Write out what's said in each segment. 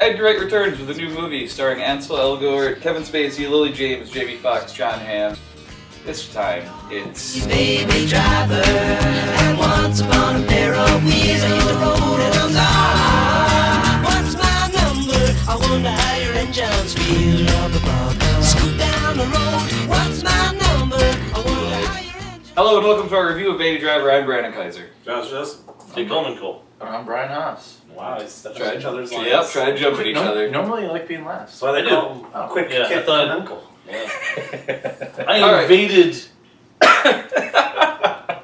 Edgar Wright returns with a new movie starring Ansel Elgort, Kevin Spacey, Lily James, Jamie Foxx, John Hamm. This time, it's... Baby driver, and once upon a pair of wheels, I used to roll it on the What's my number? I wonder how your engines feel. Scoot down the road. What's my number? I wonder how your engines... Hello and welcome to our review of Baby Driver. I'm Brandon Kaiser. Josh Joseph. Jake Coleman Cole. I'm Brian Haas. Wow, he's stepping on each other's lines. Yep, try to jump at each other. Normally you like being last. That's why they call him Quick Yeah, Kid I thought- Uncle. Yeah. I All right. invaded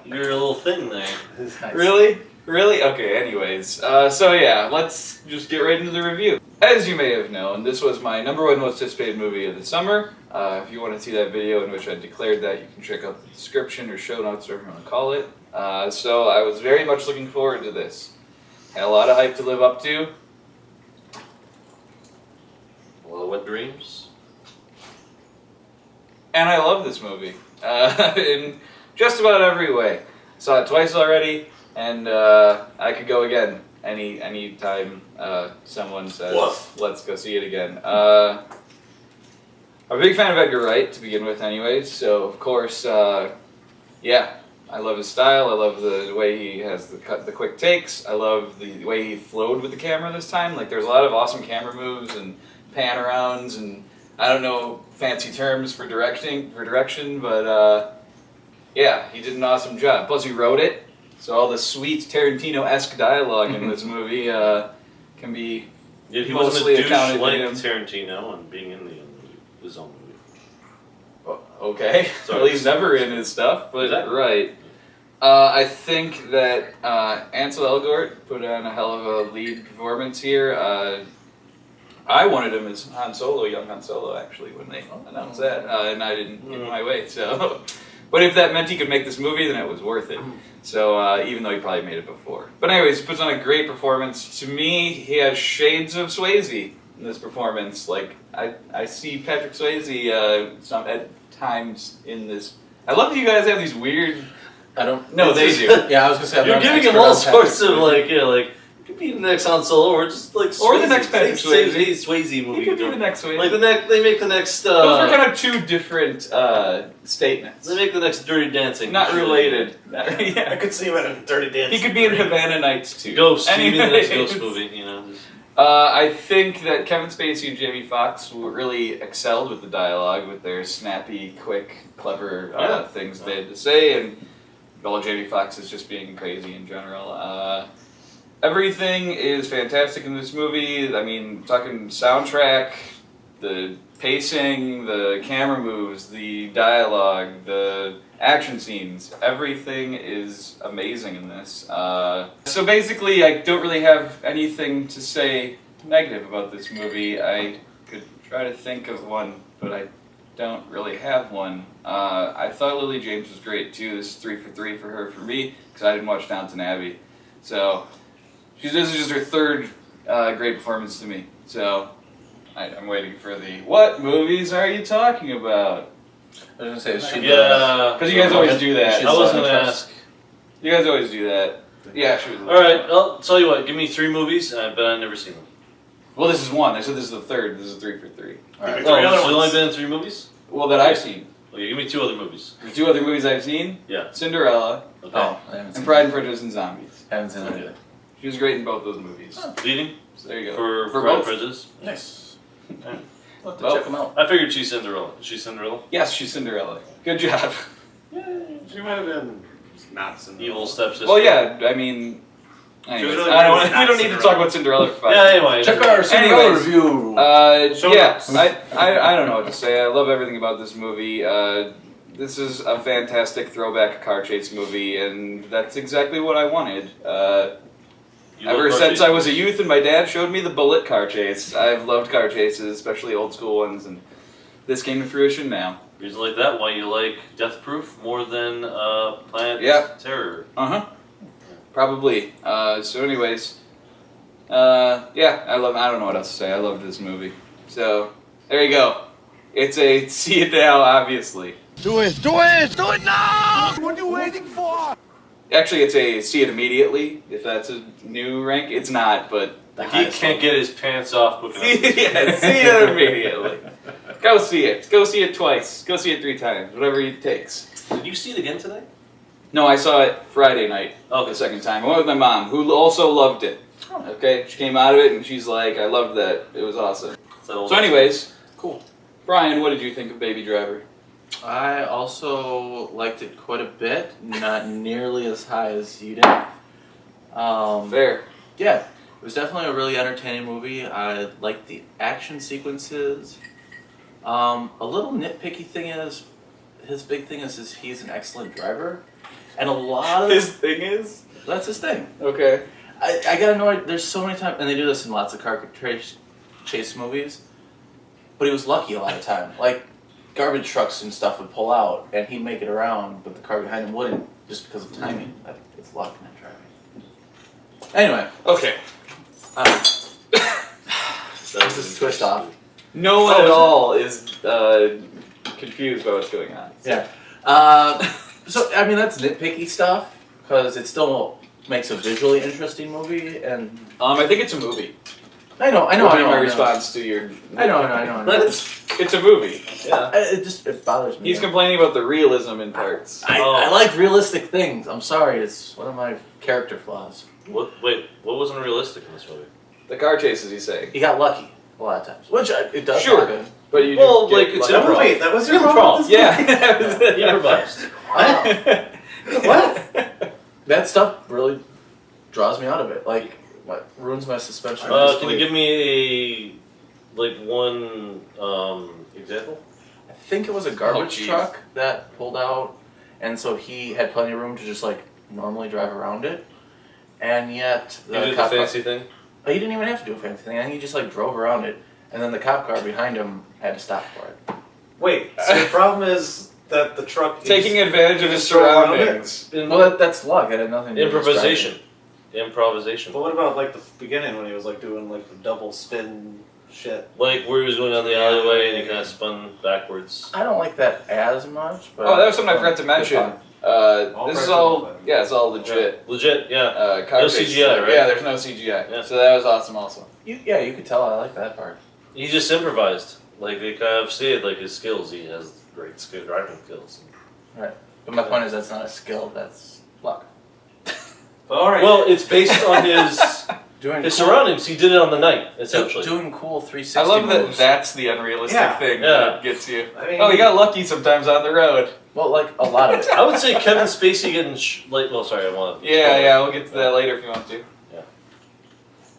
your little thing there. Nice. Really? Really? Okay, anyways. So yeah, let's just get right into the review. As you may have known, this was my #1 most anticipated movie of the summer. If you want to see that video in which I declared that, you can check out the description or show notes, whatever you want to call it. So I was very much looking forward to this. Had a lot of hype to live up to. Well, what dreams? And I love this movie. In just about every way. Saw it twice already, and I could go again any time someone says, let's go see it again. I'm a big fan of Edgar Wright, to begin with anyways, so of course, yeah, I love his style, I love the way he has the quick takes, I love the way he flowed with the camera this time. Like, there's a lot of awesome camera moves and pan-arounds, and I don't know fancy terms for direction, but yeah, he did an awesome job. Plus he wrote it, so all the sweet Tarantino-esque dialogue in this movie can be Yet he mostly wasn't a douche accounted to like him. Tarantino and being in his own movie. Okay, Sorry. well, he's never in his stuff, but Exactly. right. I think that Ansel Elgort put on a hell of a lead performance here. I wanted him as Han Solo, young Han Solo, actually, when they announced that, and I didn't get my way, so... But if that meant he could make this movie, then it was worth it. So, even though he probably made it before. But anyways, he puts on a great performance. To me, he has shades of Swayze in this performance. Like, I see Patrick Swayze at times in this. I love that you guys have these weird... I don't. No, they do. Yeah, I was gonna say I'm You're not an giving him expert all on Patrick sorts of Swayze. like it could be the next Han Solo or just like Or the Swayze. next Patrick Swayze movie. He could be the next Swayze. Like they make the next. Those were kind of two different statements. They make the next Dirty Dancing. Not related. I Yeah. could see him in Dirty Dancing. He could be in Havana Nights too. Ghost. Maybe the next Anyways. Ghost movie. You know. I think that Kevin Spacey and Jamie Foxx really excelled with the dialogue, with their snappy, quick, clever things they had to say, and Jamie Foxx is just being crazy in general. Everything is fantastic in this movie. I mean, talking soundtrack, the pacing, the camera moves, the dialogue, the action scenes, everything is amazing in this. So basically, I don't really have anything to say negative about this movie. I could try to think of one, but I don't really have one. I thought Lily James was great too. This is 3 for 3 for her for me, because I didn't watch Downton Abbey. So this is just her third great performance to me. So I'm waiting for the what movies are you talking about? I was gonna say, is she Yeah. Because you guys always do that. I was gonna ask. You guys always do that. Yeah, she was. All right, I'll tell you what. Give me 3 movies, but I've never seen them. Well, this is one. I said this is the third. This is 3 for 3. All right. Give me three other so you've only ones. been in 3 movies? Well, that I've seen. Okay, give me 2 other movies. The 2 other movies I've seen: Yeah. Cinderella Okay. Oh, I haven't and seen Pride and Prejudice and Zombies. Haven't seen that Okay. either. She was great in both those movies. Leading So there you go. for For Pride and both. Prejudice. Nice. Okay. We'll have to Well, check them out. I figured she's Cinderella. Is she Cinderella? Yes, she's Cinderella. Good job. She might have been not Cinderella. Evil stepsister. Well, yeah. I mean, anyways, really I don't. not We don't need to Cinderella. talk about Cinderella for 5 Yeah. minutes. Anyway. Check our Cinderella Anyways, review. Show Yeah, notes. I don't know what to say. I love everything about this movie. This is a fantastic throwback car chase movie, and that's exactly what I wanted. You love Ever car since chases. I was a youth and my dad showed me the bullet car chase, I've loved car chases, especially old school ones, and this came to fruition now. Reason like that, why you like Death Proof more than Planet Yeah. Terror. Uh-huh. Probably. So anyways, yeah, I don't know what else to say. I loved this movie. So, there you go. It's a see it now, obviously. Do it now! What are you waiting for? Actually, it's a see it immediately, if that's a new rank. It's not, but He can't get his pants off quick enough. Yeah, see it immediately. Go see it. Go see it twice. Go see it 3 times. Whatever it takes. Did you see it again today? No, I saw it Friday night. Okay. The second time. I went with my mom, who also loved it. Okay, she came out of it and she's like, I loved that. It was awesome. So anyways, Cool. Brian, what did you think of Baby Driver? I also liked it quite a bit, not nearly as high as you did. Fair. Yeah, it was definitely a really entertaining movie. I liked the action sequences. A little nitpicky thing is, his big thing is he's an excellent driver, and a lot of His thing is? that's his thing. Okay. I got annoyed. There's so many times, and they do this in lots of car chase movies. But he was lucky a lot of time. Like garbage trucks and stuff would pull out, and he'd make it around, but the car behind him wouldn't, just because of timing. I think it's luck, not driving. Anyway, Okay. this is twist off. No one at all is confused by what's going on. Yeah. So I mean that's nitpicky stuff because it still makes a visually interesting movie, and I think it's a movie. I know. Would be my response to your. I know. But It's a movie. yeah. It bothers me. He's complaining about the realism in parts. I like realistic things. I'm sorry, it's one of my character flaws. What wasn't realistic in this movie? The car chases, he's saying. He got lucky a lot of times, which it does Sure. happen. But you Well, do like, get it's lucky. improv. Wait, that was your Improv. problem? Yeah. He improvised. What? That stuff really draws me out of it. Like, what ruins my suspension of Can disbelief. you give me one example? I think it was a garbage jeez. truck that pulled out, and so he had plenty of room to just like normally drive around it, and yet You did the cop fancy thing. car, he didn't even have to do a fancy thing. I think he just like drove around it, and then the cop car behind him had to stop for it. Wait, so the problem is that the truck Taking is... advantage of his just around it? surroundings. Well, that's luck. It had nothing to do with Improvisation. Improvisation. But what about like the beginning when he was like doing like the double spin shit? Like where he was going down the alleyway and he kind of spun backwards. I don't like that as much. But Oh, that was something I forgot to mention. All This is parts all, of it. yeah, it's all legit. Legit, yeah. Car No chase. CGI, right? Yeah, there's no CGI. Yeah. So that was awesome also. You could tell I like that part. He just improvised. Like they kind of stated like his skills. He has great driving skills. But my point is that's not a skill. That's luck. But all right. Well, it's based on his Doing his cool, surroundings. He did it on the night, essentially. doing cool 360 I love that moves. that's the unrealistic Yeah. thing Yeah. that gets you. I mean, Oh, he got lucky sometimes on the road. Well, like a lot of it. I would say Kevin Spacey getting well, sorry, I want to. Yeah, we'll get to that later if you want to.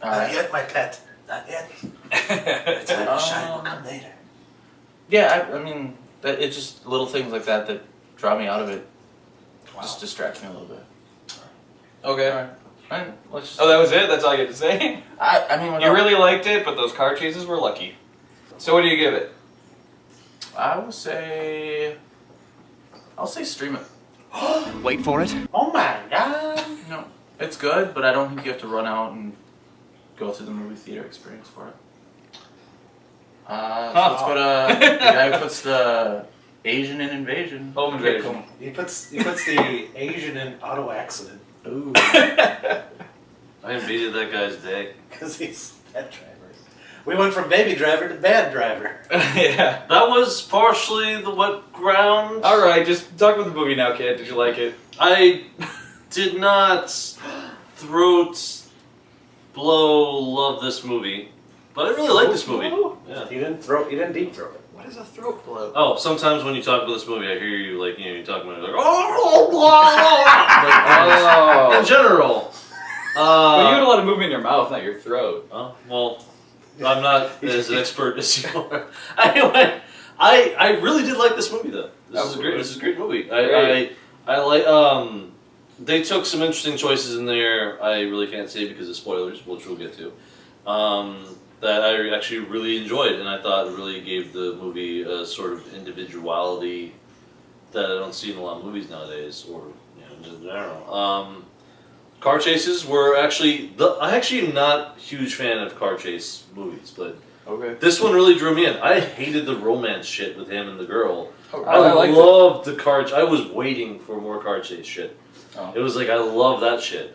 Not yet, my pet. Not yet. It's Time Oh. to shine will come later. Yeah, I mean, it's just little things like that that draw me out of it. Just distract me a little bit. Okay. Alright, let's just, Oh, that was it? That's all I get to say? I mean, You really liked it, but those car chases were lucky. So what do you give it? I will say, I'll say stream it. Wait for it. Oh my god. No, it's good, but I don't think you have to run out and go through the movie theater experience for it. So let's go to the guy who puts the Asian in Invasion. Home Invasion. He puts the Asian in auto accident Ooh. I invaded that guy's day. because he's a bad driver. We went from baby driver to bad driver. Yeah. That was partially the wet ground. Alright, just talk about the movie now, kid. Did you like it? I did not throat blow love this movie, but I really like this movie. Yeah. You didn't deep throat it. What is a throat blow? Oh, sometimes when you talk about this movie, I hear you like you're talking about it like Oh. in general. But you had a lot of movement in your mouth, not your throat. Oh, well, I'm not as an expert as you are. Anyway, I really did like this movie though. This is a great movie. I like they took some interesting choices in there. I really can't say because of spoilers, which we'll get to. That I actually really enjoyed, and I thought it really gave the movie a sort of individuality that I don't see in a lot of movies nowadays, or just in general. Car chases were actually I actually am not a huge fan of car chase movies, but Okay. this one really drew me in. I hated the romance shit with him and the girl. I liked loved the car. I was waiting for more car chase shit. Oh. It was like I love that shit.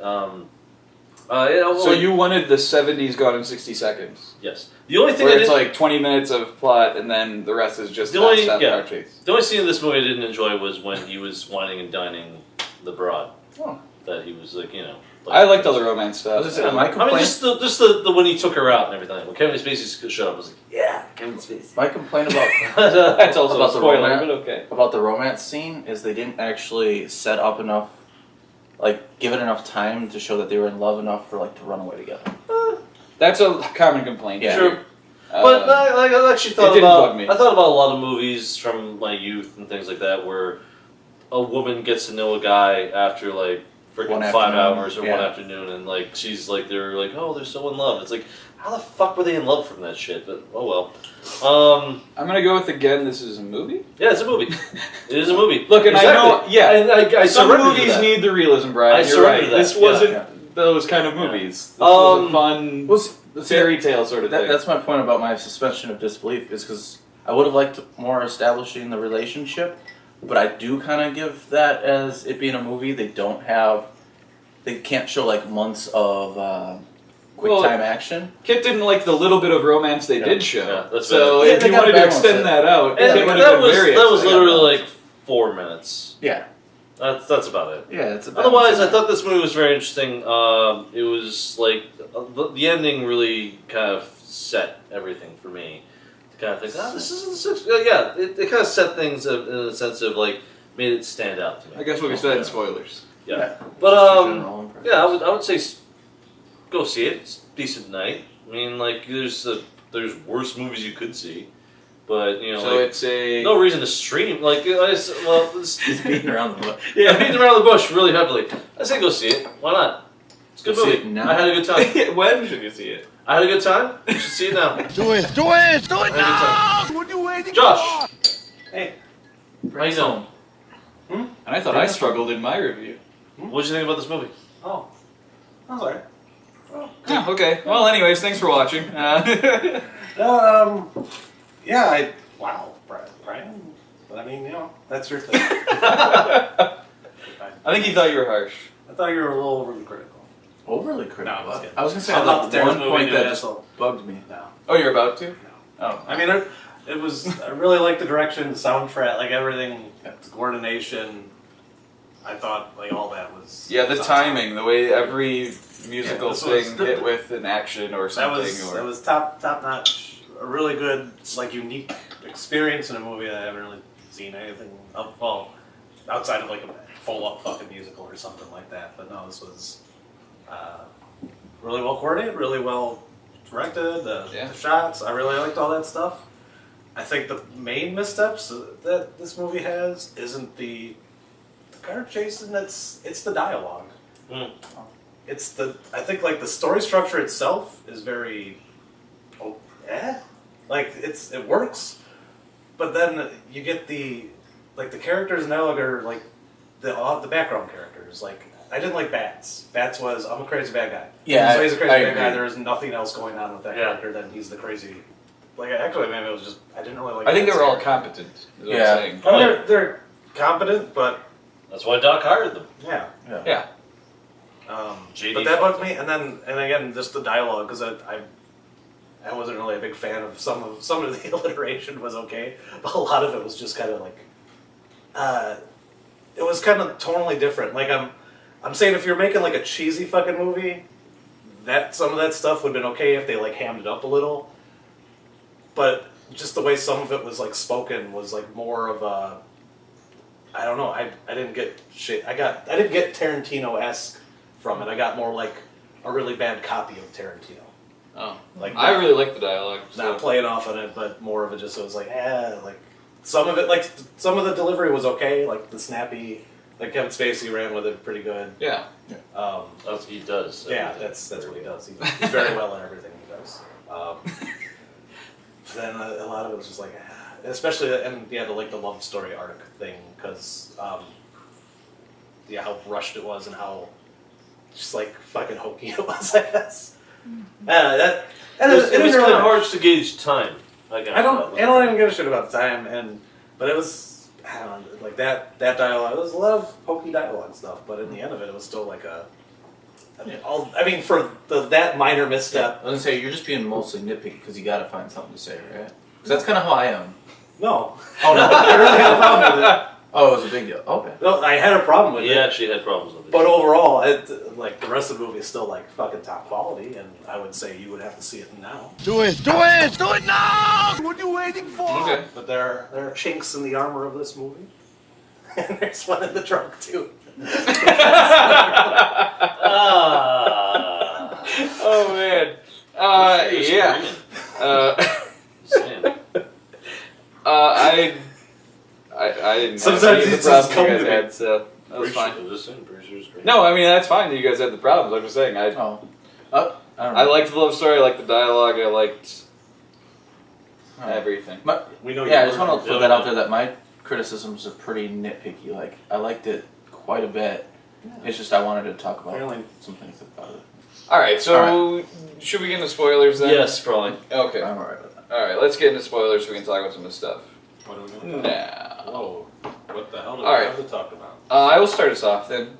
So you wanted the 70s gone in 60 seconds. Yes. The only thing Where I it's didn't, like 20 minutes of plot and then the rest is just The only- non-stop yeah. car chase. the only scene in this movie I didn't enjoy was when he was whining and dining the broad. Oh. That he was like, I liked all the romance I was stuff. just saying, my I mean, complaint, just the when he took her out and everything. When Kevin Spacey showed up, I was like, yeah, Kevin Spacey. my complaint about That's also About a the spoiler, romance. but okay. about the romance scene is they didn't actually set up enough, like give it enough time to show that they were in love enough for like to run away together. That's a common complaint. Yeah. True. But I actually thought it didn't about bug me. I thought about a lot of movies from my youth and things like that where a woman gets to know a guy after like freaking One 5 afternoon, hours or yeah. one afternoon, and like she's like they're like, oh, they're so in love. It's like, how the fuck were they in love from that shit? But oh well. I'm gonna go with again. This is a movie. Yeah, it's a movie. It is a movie. Look, and I know, yeah, and I some surrender to movies that. need the realism, Brian. I You're surrender right. to that, This yeah. wasn't those kind of movies. This was a fun Well, fairy tale sort of thing. That's my point about my suspension of disbelief is because I would have liked more establishing the relationship, but I do kind of give that as it being a movie. They can't show like months of quick Well, time action. Kit didn't like the little bit of romance they did show. Yeah, that's so better. if Yeah, you they wanted to gotta balance extend it. that out, And it would that have been very was exciting. literally like 4 minutes. Yeah, That's about it. yeah. It's a Otherwise, balance. I thought this movie was very interesting. It was like the ending really kind of set everything for me. To kind of think, this isn't it kind of set things in a sense of like made it stand out to me. I guess we'll get to that in spoilers. Yeah, Just but a general impression. yeah, I would say go see it. It's a decent night. I mean, like there's worse movies you could see, but So like, it's a no reason to stream. Like, this, He's beating around the bush. yeah, beating around the bush really heavily. I say go see it. Why not? It's a good Go see movie. it now. I had a good time. when should you see it? I had a good time. You should see it now. Do it! Do it! Do it I had a good time. Josh, Hey, how you doing? And I thought I struggled in my review. What did you think about this movie? oh, I'm sorry. Yeah, okay. Well, anyways, thanks for watching. Yeah, wow, Brian. But I mean, that's your thing. I think he thought you were harsh. I thought you were a little overly critical. Overly critical. No, I'm just kidding. I was gonna say I'm not like the Terrence one movie point dude, that just asshole. bugged me. No. Oh, you're about to? Oh, I mean, it was. I really liked the direction, the soundtrack, like everything, the coordination. I thought like all that was. Yeah, the was timing, the way every musical this was- thing hit with an action or That something. that was top notch. A really good, like, unique experience in a movie that I haven't really seen anything of. Well, outside of like a full up fucking musical or something like that. But no, this was really well coordinated, really well directed. The shots, I really liked all that stuff. I think the main missteps that this movie has isn't the car chasing. It's the dialogue. Mm. I think like the story structure itself is very, like it works, but then you get the characters now are like the background characters. Like I didn't like Bats. Bats was I'm a crazy bad guy. Yeah, so he's a crazy I bad guy. agree. There was nothing else going on with that character than he's the crazy. Like actually, maybe it was just I didn't really like. I think they Bats' were all character. competent. Is what Yeah. I'm saying. I mean, they're competent, but That's why Doc hired them. yeah. Yeah. JD But that bugged me, and again, just the dialogue because I wasn't really a big fan of some of the alliteration was okay, but a lot of it was just kind of like, it was kind of tonally different. Like I'm saying, if you're making like a cheesy fucking movie, that some of that stuff would have been okay if they like hammed it up a little, but just the way some of it was like spoken was like more of a, I don't know. I didn't get shit. I didn't get Tarantino-esque from it. I got more like a really bad copy of Tarantino. Oh. Like I really like the dialogue. not playing off on it, but more of it just it was like like some of it like some of the delivery was okay, like the snappy, like Kevin Spacey ran with it pretty good. Yeah. That's what he does. Yeah, that's what he does. He's very well at everything he does. Then a lot of it was just like, especially the love story arc thing because how rushed it was and how just like fucking hokey it was. I guess. It was really kind of hard. hard to gauge time. I I don't even give a shit about the time, but it was I don't know, like that dialogue. It was a lot of hokey dialogue stuff, but in the end of it, it was still like I mean, for that minor misstep. I was gonna say you're just being mostly nitpicky because you gotta find something to say, right? Because that's kind of how I am. No. Oh no, I really had a problem with it. Oh, it was a big deal. Okay. No, I had a problem with He it. actually had problems with it. But overall, like the rest of the movie is still like fucking top quality, and I would say you would have to see it now. Do it now! What are you waiting for? Okay. But there are chinks in the armor of this movie, and there's one in the trunk too. Oh man. Yeah. Sam. I didn't Sometimes have any of it's the just problems you come guys to me. had, so that was fine. Pretty sure it's great. No, I mean that's fine that you guys had the problems. I'm just saying I I don't know. I liked the love story, I liked the dialogue, I liked everything. We know. Yeah, I you just were- want to put that out there that my criticisms are pretty nitpicky. Like, I liked it quite a bit. It's just I wanted to talk about Apparently. some things about it. Alright, so should we get into spoilers then? Yes, probably. Okay. I'm alright with that. Alright, let's get into spoilers so we can talk about some of this stuff. What are we doing? Now. Whoa! What the hell do we Alright. have to talk about? I will start us off then.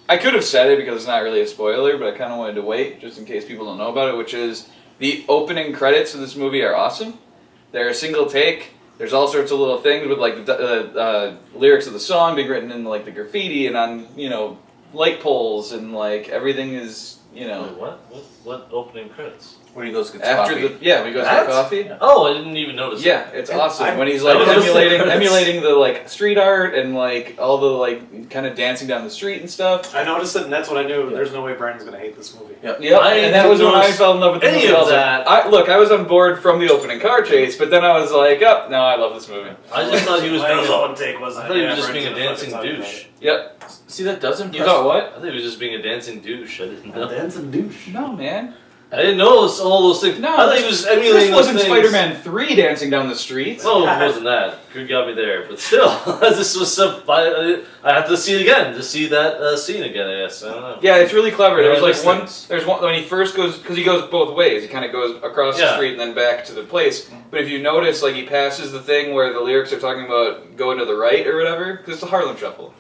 I could have said it because it's not really a spoiler, but I kind of wanted to wait just in case people don't know about it, which is the opening credits of this movie are awesome. They're a single take. There's all sorts of little things with like the lyrics of the song being written in like the graffiti and on, light poles, and like everything is, Wait, what opening credits? Where he goes gets after coffee. when he goes What? for coffee. Oh, I didn't even notice. Yeah, it's awesome I- when he's I like noticed the credits. emulating the like street art and like all the like kind of dancing down the street and stuff. I noticed it, and that's when I knew there's no way Brian's gonna hate this movie. Yep, I and that was didn't when I notice fell in love with the any movie. of Also. that. I was on board from the opening car chase, but then I was like, oh, no, I love this movie. I just thought he was being one take was. I thought he was just being a dancing douche. Yep. See, that does impress You thought what? I thought he was just being a dancing douche. I didn't know. Dancing douche. No, man. I didn't notice all those things. No, I thought he was emulating This those wasn't things. Spider-Man 3 dancing down the streets. Oh, it wasn't that. Good got me there. But still, this was some. I have to see it again to see that scene again. I guess I don't know. Yeah, it's really clever. Yeah, There's like those one. things. There's one when he first goes because he goes both ways. He kind of goes across the Yeah. street and then back to the place. But if you notice, like he passes the thing where the lyrics are talking about going to the right or whatever, because it's a Harlem Shuffle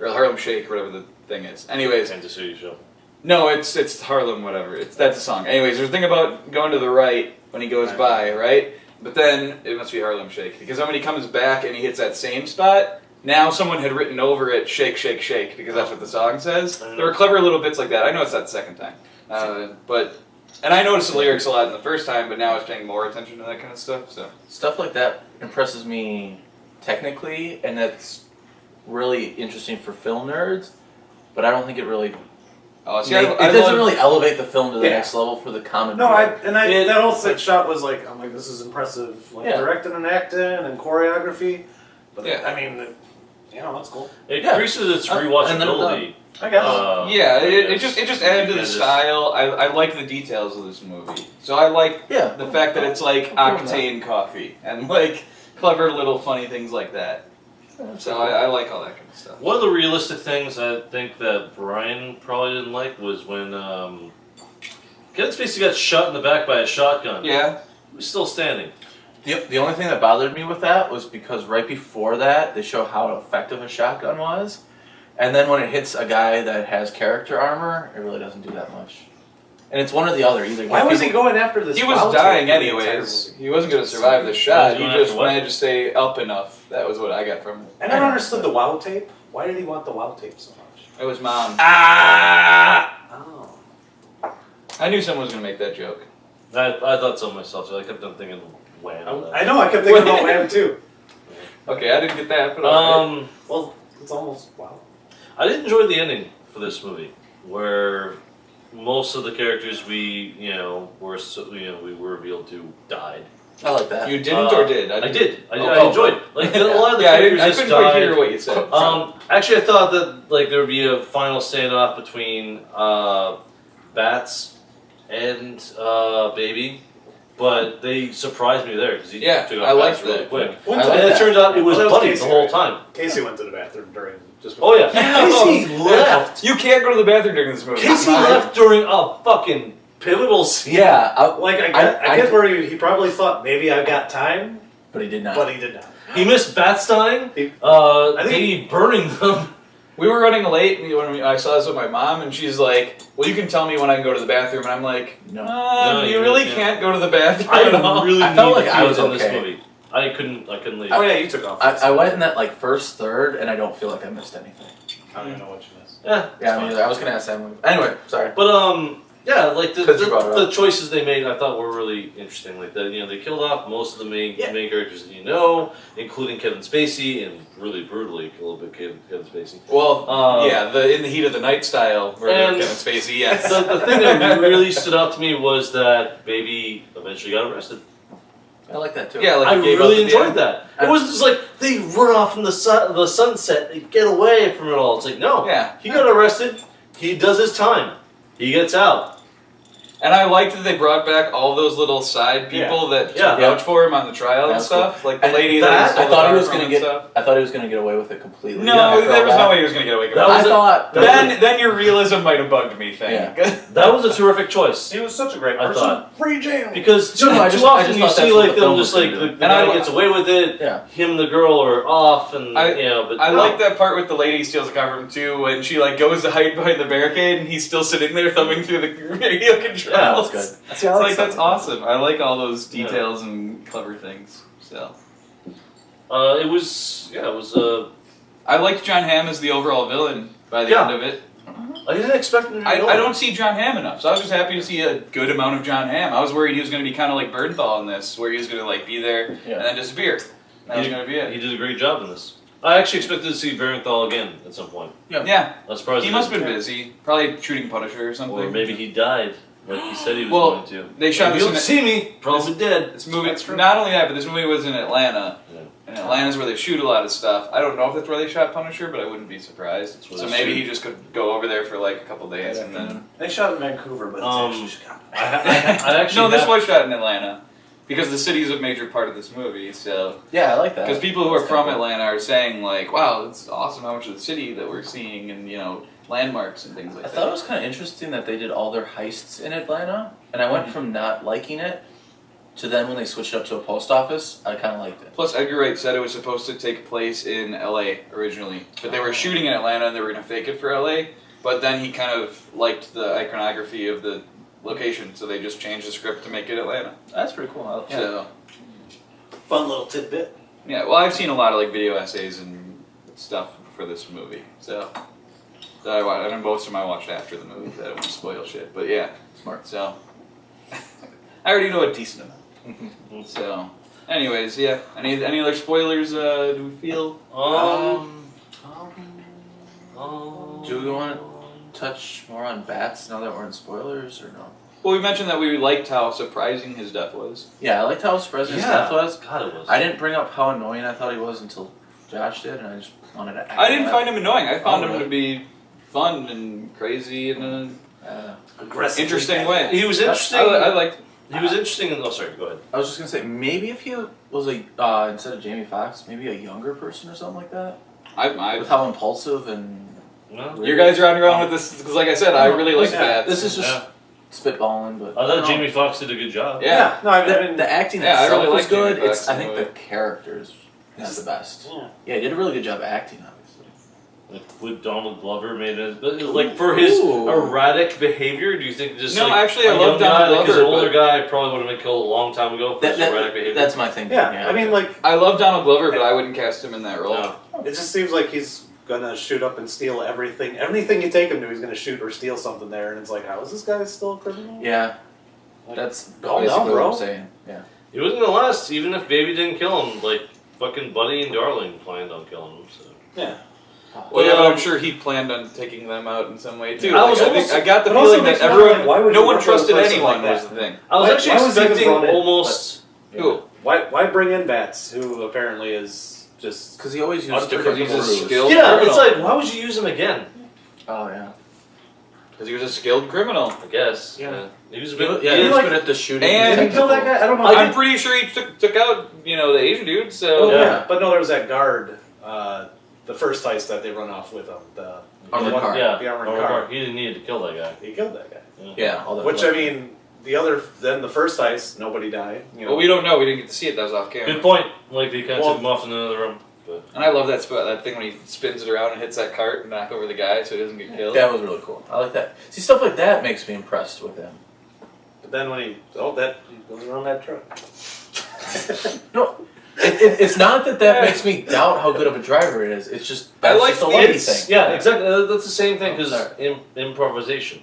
or a Harlem Shake, or whatever the thing is. Anyways, Kansas City show. no, it's Harlem whatever. That's a song. Anyways, there's a thing about going to the right when he goes by, right? But then it must be Harlem Shake because then when he comes back and he hits that same spot, now someone had written over it "Shake, Shake, Shake" because that's what the song says. There were clever little bits like that. I know it's not the second time, and I noticed the lyrics a lot in the first time, but now I was paying more attention to that kind of stuff. So Stuff like that impresses me technically, and that's really interesting for film nerds, but I don't think it really it it doesn't really elevate the film to the Yeah. next level for the common No, viewer. that whole shot was like, I'm like, this is impressive, like Yeah. directing and acting and choreography. But Yeah. I mean, that's cool. It Yeah. increases its And then rewatchability. I guess. yeah, it I just guess. added to the Because style. I like the details of this movie, so I like Yeah. the fact that it's like I'm cool with octane coffee and like clever little funny things like that. So I like all that kind of stuff. One of the realistic things I think that Brian probably didn't like was when Kevin Spacey got shot in the back by a shotgun. Yeah. He was still standing. The only thing that bothered me with that was because right before that, they show how effective a shotgun was. And then when it hits a guy that has character armor, it really doesn't do that much. And it's one or the other. Either Why was he going after this? He was wild dying tape for the entire anyways. movie? He wasn't going to survive the shot. He going just after what? managed to stay up enough. That was what I got from it. I never understood the wow tape. Why did he want the wow tape so much? It was Mom. Oh. I knew someone was going to make that joke. I thought so myself. So I kept on thinking, wow. I know. I kept thinking about Wham too. Okay, I didn't get that, but alright. Well, it's almost wow. I did enjoy the ending for this movie, where most of the characters we were revealed to died. I like that. You didn't or did? I did. I Oh. enjoyed it. Like a lot of the Yeah, characters I just couldn't quite died. hear what you said. Actually, I thought that like there would be a final standoff between Bats and Baby, but they surprised me there because he Yeah, took I out liked Bats really that. quick. I And like it that. turns out it was Well, that was Buddy Casey, the whole right? time. Casey went to the bathroom during just. Oh yeah, Casey left. You can't go to the bathroom during this movie. Casey left during a fucking pivotal scene. Yeah, Like I I get where he probably thought maybe I've got time, but he did not. but he did not. He missed Bats dying. He- I think- Baby burning them. We were running late when I saw this with my mom, and she's like, "Well, you can tell me when I can go to the bathroom." And I'm like, No. No, you you really can't. can't go to the bathroom I at all." really I felt need like to I see was what's in okay. this movie. I couldn't leave. Oh yeah, you took off. I went in that like first third, and I don't feel like I missed anything. I don't even know what you missed. Yeah, Yeah, I mean, I was gonna ask Emily. Anyway, sorry. but yeah, like the, 'Cause you brought it the up. choices they made, I thought were really interesting. Like that, they killed off most of the main characters that including Kevin Spacey, and really brutally a little bit Kevin Spacey. Well, yeah, the in the heat of the night style murder of And Kevin Spacey. Yes. The thing that really stood out to me was that Baby eventually got arrested. I like that too. Yeah, like I he gave up really at the enjoyed end. that. It wasn't just like they run off in the sunset, they get away from it all. It's like, no, Yeah. he got arrested, he does his time, he gets out. And I liked that they brought back all those little side people that Yeah. vouch for him on the trial and That's stuff. Like the And lady that- that I thought he was going gonna to get. I thought he was gonna get away with it completely. No, after there all was that. no way he was going to get away with That it. was I thought. Then your realism might have bugged me, thing. Yeah. That was a terrific choice. He was such a great I person. thought. Free jail. Because too, No, I too just often you thought see that's what like the them film just was like gonna the do. guy And I- gets away with it, Yeah. him and the girl are off, and I but like that part with the lady steals a car from him too, when she like goes to hide behind the barricade and he's still sitting there thumbing through the radio controls. Yeah, That's good. It's like that's awesome. I like all those details and clever things. So it was I liked John Hamm as the overall villain by the Yeah. end of it. I didn't expect him to be I villain. don't see John Hamm enough, so I was just happy to see a good amount of John Hamm. I was worried he was going to be kind of like Bernthal in this, where he was going to like be there Yeah. and then disappear. That was going to be He it. did a great job in this. I actually expected to see Barenthal again at some point. Yeah, I was surprised he must have been busy, probably shooting Punisher or something. Or maybe he died, like he said he was Well, going to. they shot If this you in don't see me, probably dead. This movie, That's true. not only that, but this movie was in Atlanta. Yeah. And Atlanta's where they shoot a lot of stuff. I don't know if that's where they shot Punisher, but I wouldn't be surprised. That's where So they maybe shoot. he just could go over there for like a couple days and then. They shot in Vancouver, but it's actually Chicago. I actually No, this have- was shot in Atlanta because the city's a major part of this movie. So Yeah, I like that. because people who are That's from kinda cool. Atlanta are saying like, "Wow, it's awesome how much of the city that we're seeing and landmarks and things like I that." thought it was kind of interesting that they did all their heists in Atlanta, and I went from not liking it to then when they switched it up to a post office, I kind of liked it. Plus, Edgar Wright said it was supposed to take place in LA originally, but they were shooting in Atlanta and they were going to fake it for LA. But then he kind of liked the iconography of the location, so they just changed the script to make it Atlanta. That's pretty cool. Yeah. So, Fun little tidbit. yeah, well, I've seen a lot of like video essays and stuff for this movie, so that I watched. I mean, most of them I watched after the movie. So I don't want to spoil shit, but yeah, Smart. so I already know a decent amount. So, anyways, yeah. Any other spoilers? Do we feel? Do we want to touch more on Bats now that we're in spoilers, or no? Well, we mentioned that we liked how surprising his death was. Yeah, I liked how surprising his Yeah. death was. God, it was. I didn't bring up how annoying I thought he was until Josh did, and I just wanted to. I didn't find him annoying. I found Oh, him really? to be fun and crazy in an Aggressive. interesting way. He was interesting. I liked. He was interesting. Oh, sorry. Go ahead. I was just gonna say maybe if he was a instead of Jamie Foxx, maybe a younger person or something like that, with how impulsive and. No? You guys are on your own with this because, like I said, I really like that. This is just spitballing, but I don't thought know. Jamie Foxx did a good job. Yeah. No, I mean, The acting Yeah, I itself really was like Jamie good. Foxx It's I in the think movie. the characters is the best. Yeah. Yeah, he did a really good job acting, obviously. Like, would Donald Glover made it like for his Ooh. erratic behavior? Do you think just No, like, actually, I a love young guy, Donald because Glover, an older but- guy probably would have been killed a long time ago for his erratic behavior. That's my thinking. yeah, I mean, like, I love Donald Glover, but I wouldn't cast him in that role. No. it just seems like he's gonna shoot up and steal everything. Anything you take him to, he's gonna shoot or steal something there, and it's like, how is this guy still a criminal? Yeah, Like, that's calm basically down, what bro. I'm saying. Yeah. He wasn't gonna last, even if Baby didn't kill him. Like fucking Buddy and Darling planned on killing him. So. Yeah. Well, yeah, but I'm sure he planned on taking them out in some way too. I Like, was almost- I got the but also feeling that makes me wonder, everyone, like, why would no you one work with a trusted person anyone like was that? the thing. I was Why- actually why was he even expecting brought in? almost. Who? Why bring in Bats, who apparently is just Because he always uses Because he's a different crews. skilled Yeah, criminal. it's like why would you use him again? Oh yeah. Because he was a skilled criminal. I guess. Yeah. He was a He, bit. yeah, he he was like- good at the shooting. And- Did he kill that guy? I don't know. I'm pretty sure he took out, the Asian dude, so... Oh, Yeah. yeah. But no, there was that guard, the first heist that they run off with him. The Armored one- car. Yeah, The armored armored car. He didn't need to kill that guy. He killed that guy. Yeah. All that Which, I mean, then the first heist, nobody died. You know. Well, we don't know. We didn't get to see it. That was off camera. Good point. Like they kind of Well- took him off in another room. But And I love that spot, that thing when he spins it around and hits that cart and knock over the guy so he doesn't get killed. That was really cool. I like that. See, stuff like that makes me impressed with him. But then when he goes around that truck. No, it's not that makes me doubt how good of a driver it is. It's just I like just a the- lucky it's, thing. yeah, exactly. That's the same thing because sorry. improvisation.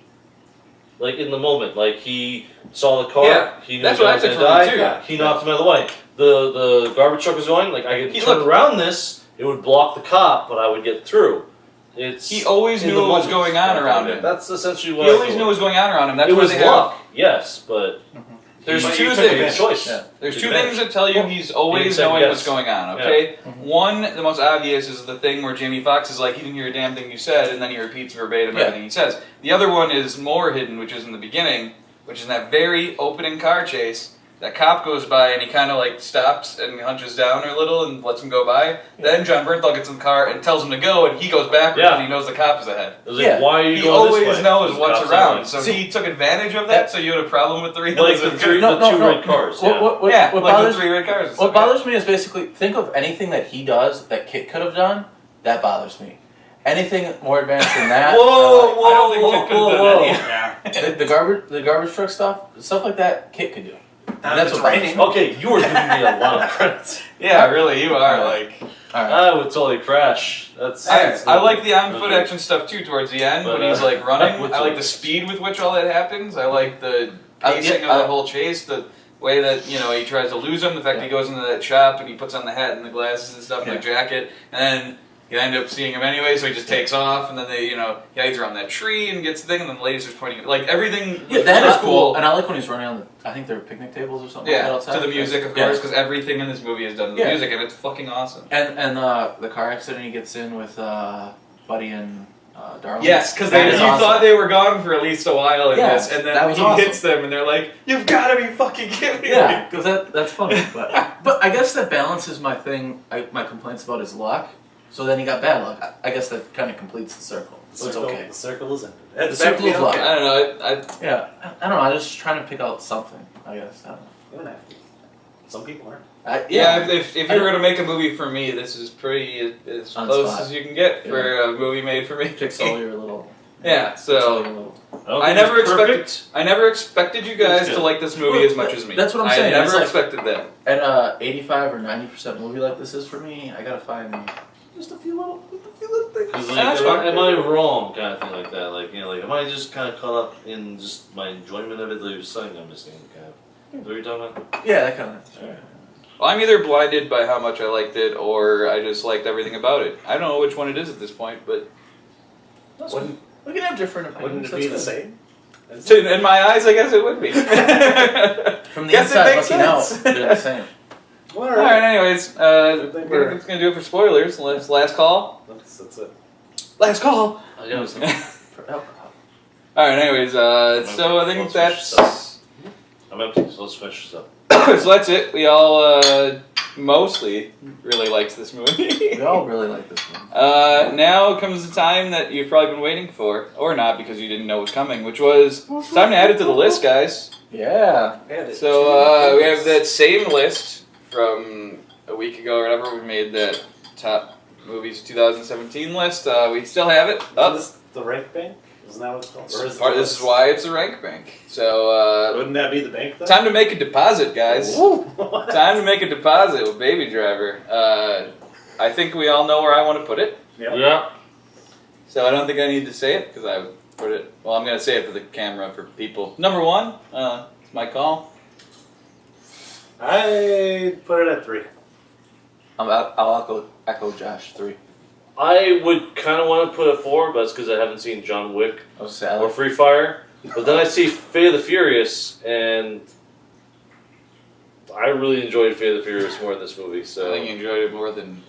Like in the moment, like he saw the car, Yeah, he knew that's the guy what I was took gonna from it, die. too. He knocked him out of the way. The garbage truck was going. Like I could He turn looked- around this, it would block the cop, but I would get through. It's He always in knew the what was moment. going on around him. That's essentially He what I always thought. knew what was going on around him. That's It why was they luck, have. yes, but There's he two took things. a choice. Yeah. There's Took two advantage. things that tell you he's always Second knowing guess. what's going on, okay? Mhm. One, the most obvious, is the thing where Jamie Foxx is like, he didn't hear a damn thing you said, and then he repeats verbatim Yeah. everything he says. The other one is more hidden, which is in the beginning, which is in that very opening car chase. That cop goes by and he kind of like stops and hunches down a little and lets him go by. Then John Bernthal gets in the car and tells him to go, and he goes backwards Yeah. and he knows the cop is ahead. It was like, Yeah. why are you He going this always way? knows Because what's cops are around, like- so See, he took advantage of that. So you had a problem with the like realism. the two No, red cars. Yeah. What yeah, like bothers the three red cars. What bothers me is basically think of anything that he does that Kit could have done. That bothers me. Anything more advanced than that. Whoa, I don't think Kit could have done any. Yeah. The garbage truck stuff like that. Kit could do. That's what raining. bothers Okay, you were giving me a lot of credit. Yeah, really, you are like. All right. I would totally crash. That's. I like the on-foot action stuff too towards the end But, when he's like running. which I like one? the speed with which all that happens. I like the Yeah, pacing of the whole chase. The way that he tries to lose him. The fact that he goes into that shop and he puts on the hat and the glasses and stuff and the jacket, and then you end up seeing him anyway. So he just takes off, and then they he hides around that tree and gets the thing, and then the ladies are pointing like everything. Yeah, that is was cool. And I like when he's running on the. I think they're picnic tables or something. like that Yeah, outside. to the music, of Yeah. course, because everything in this movie is done to the Yeah. music, and it's fucking awesome. And the car accident he gets in with Buddy and Darling. Yes, because That you is awesome. thought they were gone for at least a while in Yeah, this, and that then was he awesome. hits them, and they're like, "You've got to be fucking kidding me!" Yeah, because that's funny. But I guess that balances my thing. My complaints about his luck. So then he got bad luck. I guess that kind of completes the circle. So it's okay. The circle is ended. The circle of luck. I don't know. I Yeah, I don't know. I'm just trying to pick out something. I guess. I don't know. You don't have to. Some people aren't. if you were gonna make a movie for me, this is pretty as On close spot. as you can get for a movie made for me. Fix all your little. Yeah, fix all so your little. I never expected you guys to like this movie as much as me. That's what I'm saying. I It's never like- expected that. And 85 or 90% movie like this is for me. I gotta find just a few little things. Because That's like, fine. am I wrong, kind of thing like that? Like am I just kind of caught up in just my enjoyment of it? Like there's something I'm missing, kind of. Is that what you're talking about? Yeah, that kind of. Alright. Well, I'm either blinded by how much I liked it, or I just liked everything about it. I don't know which one it is at this point, but Wouldn't, We can have different opinions. wouldn't it be that's the good. same? in my eyes, I guess it would be. From the Guess it inside makes looking out, sense. they're the same. Well, All right. Anyways, think we're- that's gonna do it for spoilers. Last call. That's it. Last call. I know. For alcohol. All right. Anyways, so I think that's I'm empty, so let's finish this up. so that's it. We all mostly really liked this movie. We all really like this one. Now comes the time that you've probably been waiting for, or not because you didn't know it was coming, which was it's time to add it to the list, guys. Yeah. So we have that same list from a week ago or whatever. We made that top movies 2017 list. We still have it up. Is this the rank bank? Isn't that what it's called? Or is it This is why it's a rank bank. So Wouldn't that be the bank then? time to make a deposit, guys. Time to make a deposit with Baby Driver. I think we all know where I want to put it. Yep. Yeah. So I don't think I need to say it because I would put it. Well, I'm going to say it for the camera for people. Number one, it's my call. I put it at 3. I'll echo Josh 3. I would kind of want to put a 4, but that's because I haven't seen John Wick I was sad. or Free Fire. But then I see Fate of the Furious, and I really enjoyed Fate of the Furious more in this movie. I So think you enjoyed it more than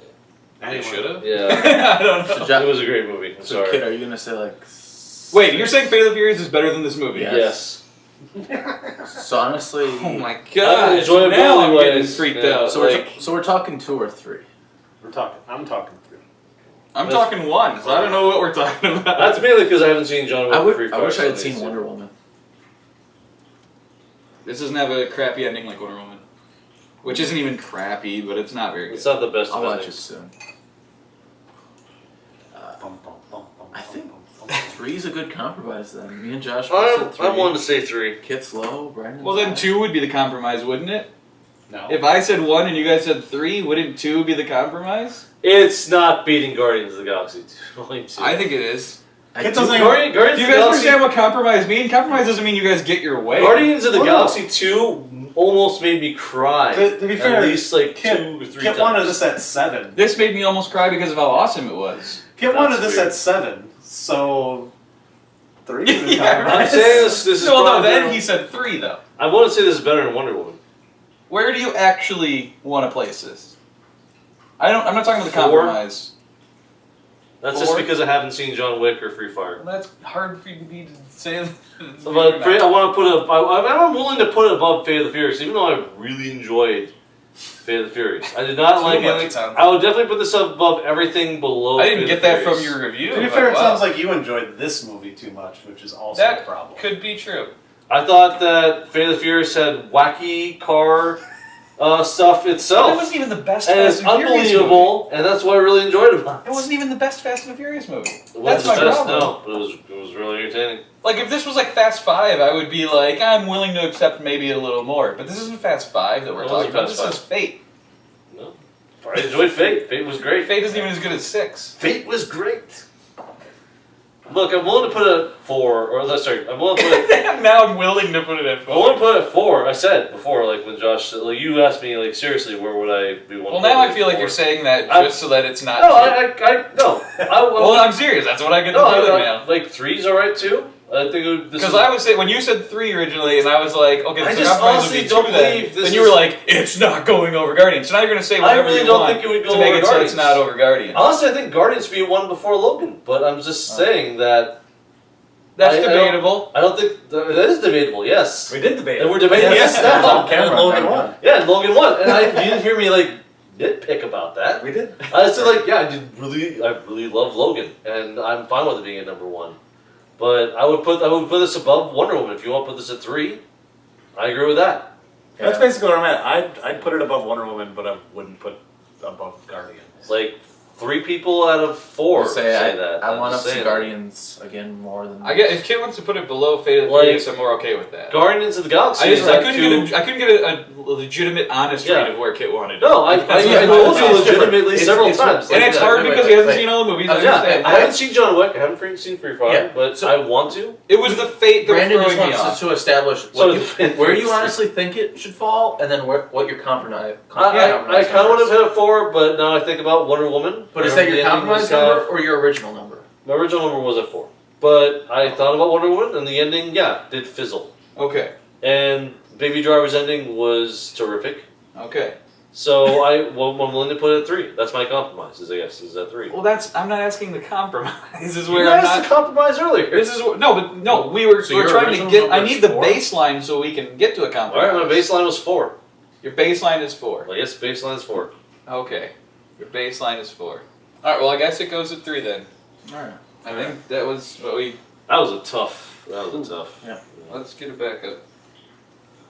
you should have. yeah, I don't know. So Josh, it was a great movie. I'm so sorry. Kid, are you gonna say like? Wait, you're saying Fate of the Furious is better than this movie? Yeah. Yes. So honestly, Oh my god! enjoyability Now I'm getting wise, freaked yeah. out. so we're talking 2 or 3. I'm talking 3. I'm talking one, so I don't know what we're talking about. That's mainly because I haven't seen John Wick or Free I Fire. wish I had so seen it's- Wonder Woman. This doesn't have a crappy ending like Wonder Woman. which isn't even crappy, but it's not very good. It's not the best I'll of watch it endings. soon. Bum, bum, bum, bum, I think bum, bum, bum. 3's a good compromise then. Me and Josh both said 3. I wanted to say 3. Kit's low, Brandon's Well, then high. 2 would be the compromise, wouldn't it? No. If I said 1 and you guys said 3, wouldn't 2 be the compromise? It's not beating Guardians of the Galaxy 2. I think it is. It doesn't even- Guardians Do you of the guys Galaxy. understand what compromise means? Compromise doesn't mean you guys get your way. Guardians of the Oh, no. Galaxy 2 almost made me cry. To be fair, at least like Kit, 2 or 3 Kit times. wanted this at 7. This made me almost cry because of how awesome it was. Kit wanted That's this weird. at 7, so 3 is the Yeah, compromise. I'm saying this is No, no, probably then better- he said 3, though. I want to say this is better than Wonder Woman. Where do you actually want to place this? I'm not talking about the 4? compromise. That's just 4? because I haven't seen John Wick or Free Fire. Well, that's hard for you to say. But I want to put it. I'm willing to put it above Fate of the Furious, even though I really enjoyed Fate of the Furious. I did not Too like much, it. it sounds I would definitely put this above everything below. I didn't Fate of get the that from Furious. your review. To be but fair, it wow. sounds like you enjoyed this movie too much, which is also That a problem. could be true. I thought that Fate of the Furious had wacky car stuff But it itself, wasn't even the best and Fast it's and Furious movie. unbelievable, and that's what I really enjoyed about It wasn't even the best Fast and the Furious movie. It That's wasn't my the best, problem. no, but it was really entertaining. Like, if this was like Fast 5, I would be like, I'm willing to accept maybe a little more. But this isn't Fast 5 that we're It talking wasn't about. Fast This is Fate. No, I enjoyed Fate. Fate was great. Fate isn't even as good as 6. Fate was great. Look, I'm willing to put a 4, or sorry, I'm willing to put it. Now I'm willing to put it at I want 4. to put it 4. I said before, like when Josh, said, like you asked me, like seriously, where would I be? Well, now I feel like you're saying that I'm- just so that it's not. No, two. Well, I'm serious. That's what I get the feeling now. like 3's alright too. I think it would, this Because is- I was saying, when you said 3 originally, and I was like, okay, I the just compromise honestly would be don't 2 then. believe this Then you is- were like, it's not going over Guardians. So now you're going to say I whatever really you don't want think it would go to make over it so it's Guardians. not over Guardians. Honestly, I think Guardians should be 1 before Logan, but I'm just saying that That's I don't- debatable. I don't think that is debatable. Yes, We did debate. and we're debating Yes, yes, that was now. on camera. And Logan Right won. now. Yeah, and Logan won, and you didn't hear me like nitpick about that. We did. I said like, yeah, I really love Logan, and I'm fine with it being at number 1. But I would put this above Wonder Woman. If you want to put this at 3, I agree with that. That's basically where I'm at. I'd put it above Wonder Woman, but I wouldn't put above Guardians. Like 3 people out of 4 I'll say say that. I I'm want just to see saying. Guardians again more than. I get if Kit wants to put it below Fate of the Like, Furious, I'm more okay with that. Guardians of the Galaxy. I couldn't get a legitimate, honest Yeah. read of where Kit wanted. No, I That's what told I'm you saying. legitimately It's- several it's- times. And Like, it's yeah, hard wait, because wait, he hasn't wait. seen all the movies. Yeah, I understand. I haven't seen John Wick. I haven't seen Free Fire, Yeah, but so- I want to. It was the Fate that Brandon was just throwing me wants off. to establish So where you honestly think it should fall, and then what your compromise. I kind of want to hit a 4, but now I think about Wonder Woman. But is that The your ending compromise was kind of- number or your original number? My original number was at 4, but I thought about Wonder Woman, and the ending, did fizzle. Okay. And Baby Driver's ending was terrific. Okay. So I'm willing to put it at 3. That's my compromise. I guess is at 3. Well, I'm not asking the compromise. This is You where I'm asked not. to compromise earlier. This is no. We're So we're your trying to original get. number I is need the 4? baseline so we can get to a All compromise. right, my baseline was 4. Your baseline is 4. Well, yes, baseline is 4. Okay. Your baseline is 4. All right. Well, I guess it goes at 3 then. All right. I think that was what we. That was a tough. Yeah. Let's get it back up.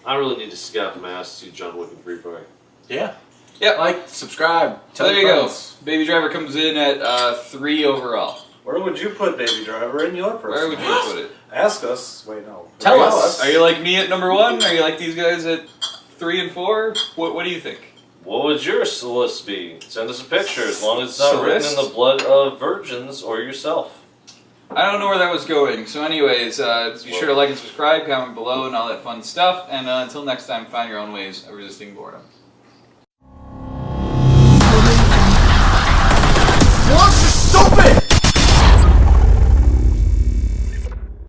I really need to scalp my ass to see John Wick and Free Fire. Yeah. Yep. Like, subscribe. So Tell there your you friends. go. Baby Driver comes in at 3 overall. Where would you put Baby Driver in your person? Where would you put it? Ask us. Wait, no. Tell Tell us. Are you like me at number 1? Are you like these guys at 3 and 4? What do you think? What would your list be? Send us a picture, as long as it's not written in Celeste? the blood of virgins or yourself. I don't know where that was going. So anyways, be sure to like and subscribe, comment below, and all that fun stuff. And until next time, find your own ways of resisting boredom.